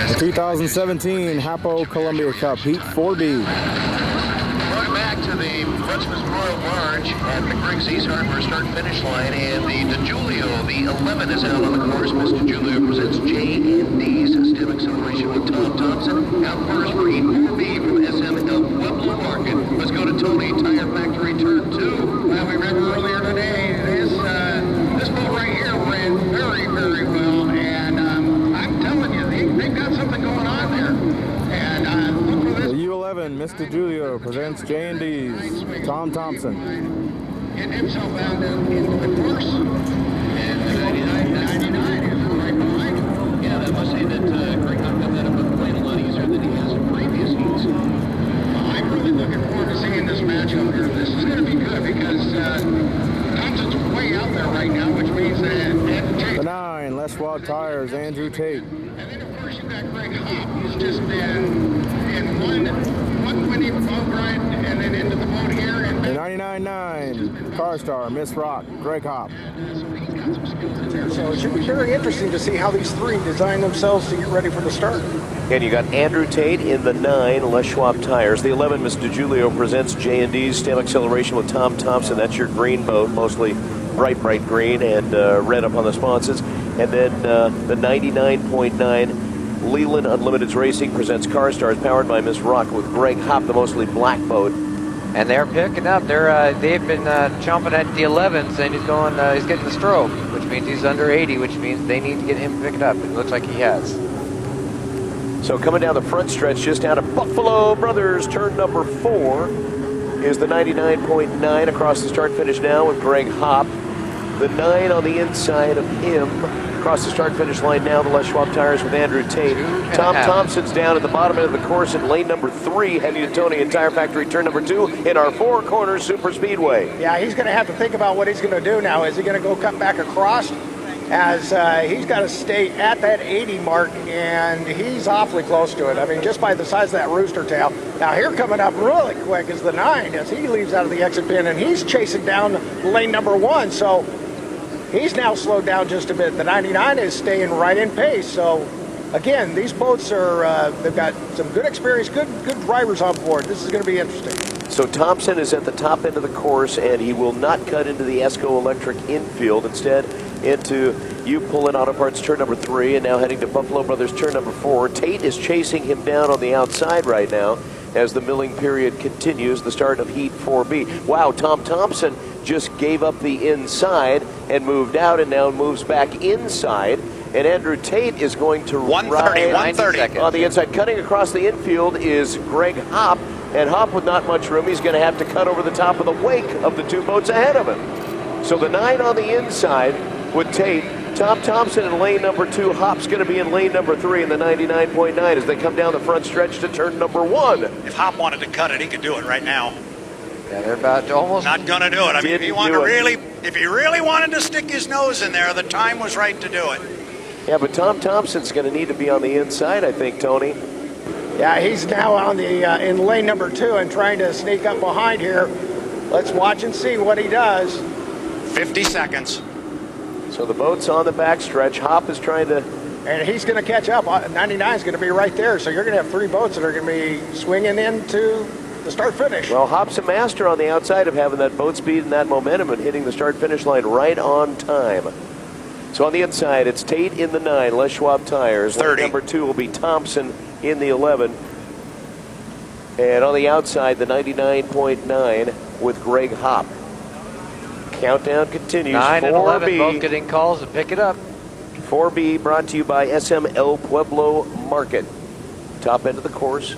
The 2017 HAPO Columbia Cup, Heat 4B. Welcome back to the Portsmouth Royal Barge at McGrigg's East Harbor start-finish line, and the DeJulio, the 11 is out on the course. Miss DeJulio presents J&D's STEM Acceleration with Tom Thompson. Out first for Heat 4B from SM Pueblo Market. Let's go to Tony, Tire Factory, Turn 2. Well, we read earlier today, this boat right here ran very, very well, and I'm telling you, they've got something going on there. And look for this. The U11, Miss DeJulio presents J&D's Tom Thompson. Getting himself out into the course, and the 99 is right behind him. Yeah, that must say that Greg Hunt got that up on the plane a lot easier than he has in previous heats. I'm really looking forward to seeing this matchup here. This is going to be good because Thompson's way out there right now, which means that The 9, Les Schwab Tires, Andrew Tate. and then, of course, you got Greg Hop. He's just been in one winning boat ride and then into the boat here. And The 99.9, Car Star, Miss Rock, Greg Hop. so he's got some skills in there. So it should be very interesting to see how these three design themselves to get ready for the start. And you got Andrew Tate in the 9, Les Schwab Tires. The 11, Miss DeJulio presents J&D's STEM Acceleration with Tom Thompson. That's your green boat, mostly bright green and red up on the sponsors. And then the 99.9 Leland Unlimited's Racing presents Car Stars, powered by Miss Rock with Greg Hop, the mostly black boat. And they're picking up. They've been chomping at the 11, saying he's getting the stroke, which means he's under 80, which means they need to get him picked up. It looks like he has. So coming down the front stretch, just out of Buffalo Brothers, turn number 4, is the 99.9 across the start finish now with Greg Hop. The 9 on the inside of him. Across the start finish line now, the Les Schwab Tires with Andrew Tate. Tom Thompson's down at the bottom end of the course in lane number 3, heading to Tony and Tire Factory, turn number 2 in our 4 corners super speedway. Yeah, he's going to have to think about what he's going to do now. Is he going to go cut back across? As he's got to stay at that 80 mark, and he's awfully close to it. I mean, just by the size of that rooster tail. Now here coming up really quick is the 9 as he leaves out of the exit pin, and he's chasing down lane number 1. So he's now slowed down just a bit. The 99 is staying right in pace. So again, these boats are they've got some good experience, good drivers on board. This is going to be interesting. So Thompson is at the top end of the course, and he will not cut into the Esco Electric infield. Instead, into You Pullin Auto Parts turn number 3, and now heading to Buffalo Brothers turn number 4. Tate is chasing him down on the outside right now as the milling period continues, the start of Heat 4B. Wow, Tom Thompson just gave up the inside and moved out, and now moves back inside. And Andrew Tate is going to 130 on the inside. Cutting across the infield is Greg Hop, and Hop with not much room. He's going to have to cut over the top of the wake of the 2 boats ahead of him. So the 9 on the inside with Tate. Tom Thompson in lane number 2. Hop's going to be in lane number 3 in the 99.9 as they come down the front stretch to turn number 1. If Hop wanted to cut it, he could do it right now. Yeah, they're about to almost. Not going to do it. I mean, if he really wanted to stick his nose in there, the time was right to do it. Yeah, but Tom Thompson's going to need to be on the inside, I think, Tony. Yeah, he's now on the in lane number 2 and trying to sneak up behind here. Let's watch and see what he does. 50 seconds. So the boat's on the back stretch. Hop is trying to... And he's going to catch up. 99 is going to be right there. So you're going to have 3 boats that are going to be swinging into the start-finish. Well, Hop's a master on the outside of having that boat speed and that momentum and hitting the start-finish line right on time. So on the inside, it's Tate in the 9, Les Schwab Tires. 30. Number 2 will be Thompson in the 11. And on the outside, the 99.9 with Greg Hop. Countdown continues. 9 and 11 4B. both getting calls to pick it up. 4B brought to you by SM El Pueblo Market. Top end of the course.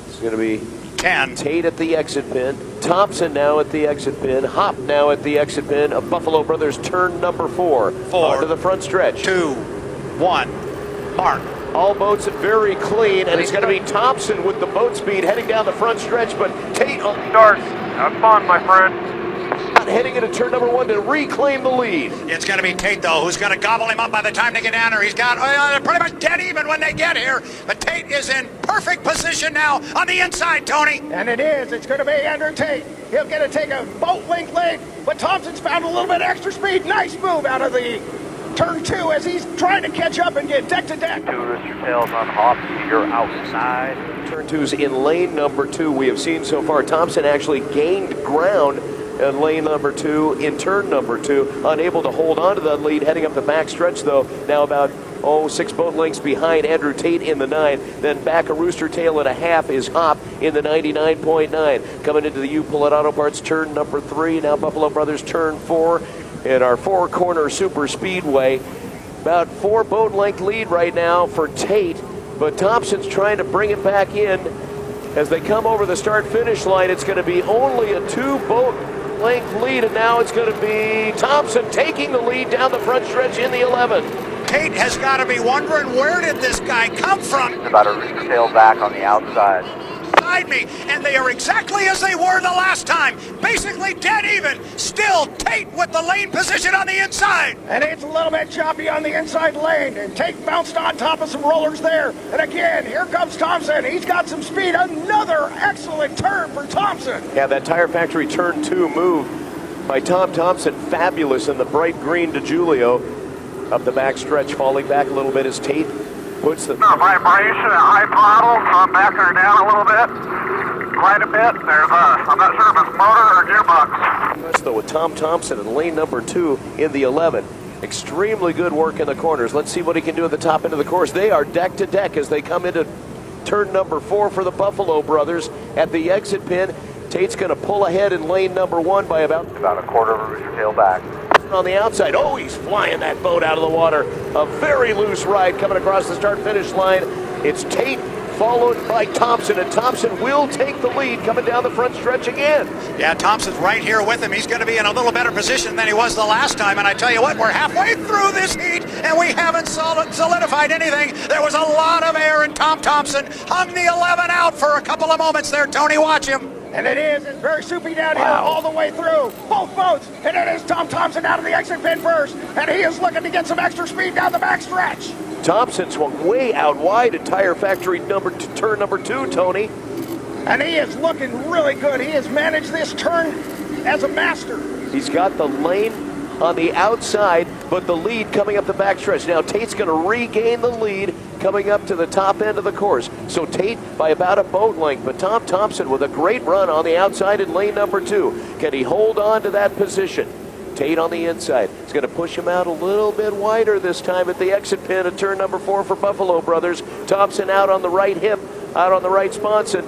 It's going to be 10. Tate at the exit pin. Thompson now at the exit pin. Hop now at the exit pin of Buffalo Brothers turn number 4. 4. Onto the front stretch. 2, 1, mark. All boats very clean, and it's going to be Thompson with the boat speed heading down the front stretch, but Tate on Starts. Have fun, my friend. heading into turn number 1 to reclaim the lead. It's going to be Tate, though, who's going to gobble him up by the time they get down there. He's got, they're pretty much dead even when they get here. But Tate is in perfect position now on the inside, Tony. And it is. It's going to be Andrew Tate. He'll get to take a boat length lead, but Thompson's found a little bit extra speed. Nice move out of the turn 2 as he's trying to catch up and get deck to deck. Two rooster tails on Hop to your outside. Turn 2's in lane number 2 we have seen so far. Thompson actually gained ground in lane number 2 in turn number 2. Unable to hold on to the lead heading up the back stretch though. Now about 6 boat lengths behind Andrew Tate in the 9. Then back a rooster tail and a half is Hop in the 99.9. Coming into the U-Pullett Auto Parts turn number 3. Now Buffalo Brothers turn 4 in our 4-corner super speedway. About 4 boat length lead right now for Tate, but Thompson's trying to bring it back in. As they come over the start-finish line, it's going to be only a 2 boat length lead, and now it's going to be Thompson taking the lead down the front stretch in the 11. Tate has got to be wondering, where did this guy come from? About a rooster tail back on the outside. Beside me, and they are exactly as they were the last time. Basically dead even. Still Tate with the lane position on the inside. And it's a little bit choppy on the inside lane, and Tate bounced on top of some rollers there. And again, here comes Thompson. He's got some speed. Another excellent turn for Thompson. Yeah, that Tire Factory turn 2 move by Tom Thompson, fabulous in the bright green DeJulio. Up the back stretch, falling back a little bit as Tate puts the... Vibration at high throttle, so I'm backing her down a little bit. Quite a bit. There's I'm not sure if it's motor or gearbox. Though with Tom Thompson in lane number 2 in the 11. Extremely good work in the corners. Let's see what he can do at the top end of the course. They are deck to deck as they come into turn number 4 for the Buffalo Brothers at the exit pin. Tate's going to pull ahead in lane number 1 by about a quarter of a rooster tail back. On the outside. Oh, he's flying that boat out of the water. A very loose ride coming across the start-finish line. It's Tate followed by Thompson, and Thompson will take the lead coming down the front stretch again. Yeah, Thompson's right here with him. He's going to be in a little better position than he was the last time, and I tell you what, we're halfway through this heat, and we haven't solidified anything. There was a lot of air, and Tom Thompson hung the 11 out for a couple of moments there. Tony, watch him. And it's very soupy down here all the way through both boats. And it is Tom Thompson out of the exit pin first. And he is looking to get some extra speed down the back stretch. Thompson swung way out wide at Tire Factory turn number 2, Tony. And he is looking really good. He has managed this turn as a master. He's got the lane on the outside, but the lead coming up the backstretch. Now Tate's going to regain the lead coming up to the top end of the course. So Tate by about a boat length, but Tom Thompson with a great run on the outside in lane number 2. Can he hold on to that position? Tate on the inside. It's going to push him out a little bit wider this time at the exit pin at turn number 4 for Buffalo Brothers. Thompson out on the right hip, out on the right sponson.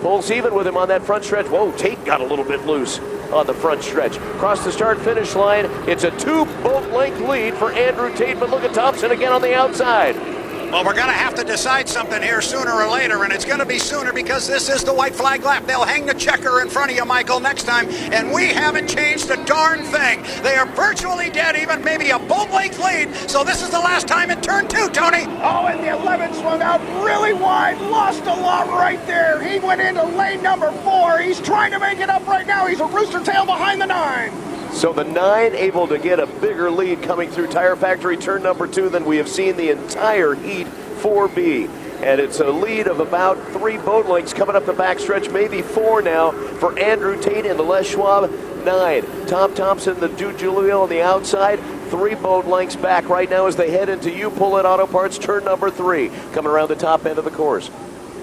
Pulls even with him on that front stretch. Whoa, Tate got a little bit loose on the front stretch. Across the start-finish line, it's a 2 boat length lead for Andrew Tate, but look at Thompson again on the outside. Well, we're going to have to decide something here sooner or later, and it's going to be sooner because this is the white flag lap. They'll hang the checker in front of you, Michael, next time, and we haven't changed a darn thing. They are virtually dead, even maybe a boat length lead, so this is the last time in turn 2, Tony. Oh, and the 11 swung out really wide, lost a lot right there. He went into lane number 4. He's trying to make it up right now. He's a rooster tail behind the 9. So the 9 able to get a bigger lead coming through Tire Factory turn number 2 than we have seen the entire heat 4B. And it's a lead of about 3 boat lengths coming up the backstretch, maybe 4 now for Andrew Tate in the Les Schwab 9. Tom Thompson, the DeJulio on the outside, 3 boat lengths back right now as they head into U-Pullett Auto Parts turn number 3, coming around the top end of the course.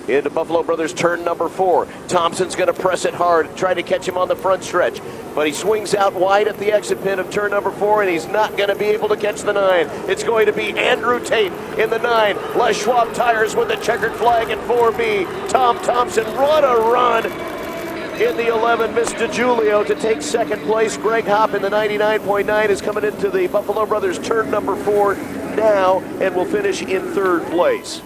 Into Buffalo Brothers turn number 4. Thompson's going to press it hard, try to catch him on the front stretch. But he swings out wide at the exit pin of turn number 4, and he's not going to be able to catch the 9. It's going to be Andrew Tate in the 9. Les Schwab Tires with the checkered flag at 4B. Tom Thompson, what a run in the 11. Mr. Julio to take second place. Greg Hop in the 99.9 is coming into the Buffalo Brothers turn number 4 now and will finish in 3rd place.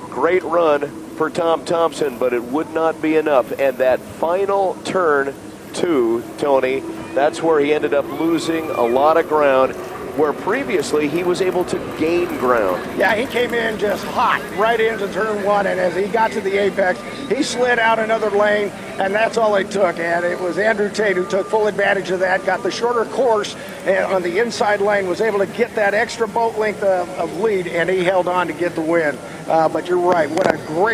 Great run for Tom Thompson, but it would not be enough. And that final turn 2, Tony, that's where he ended up losing a lot of ground, where previously he was able to gain ground. Yeah, he came in just hot right into turn 1, and as he got to the apex, he slid out another lane, and that's all it took. And it was Andrew Tate who took full advantage of that, got the shorter course, and on the inside lane was able to get that extra boat length of lead, and he held on to get the win. But you're right, what a great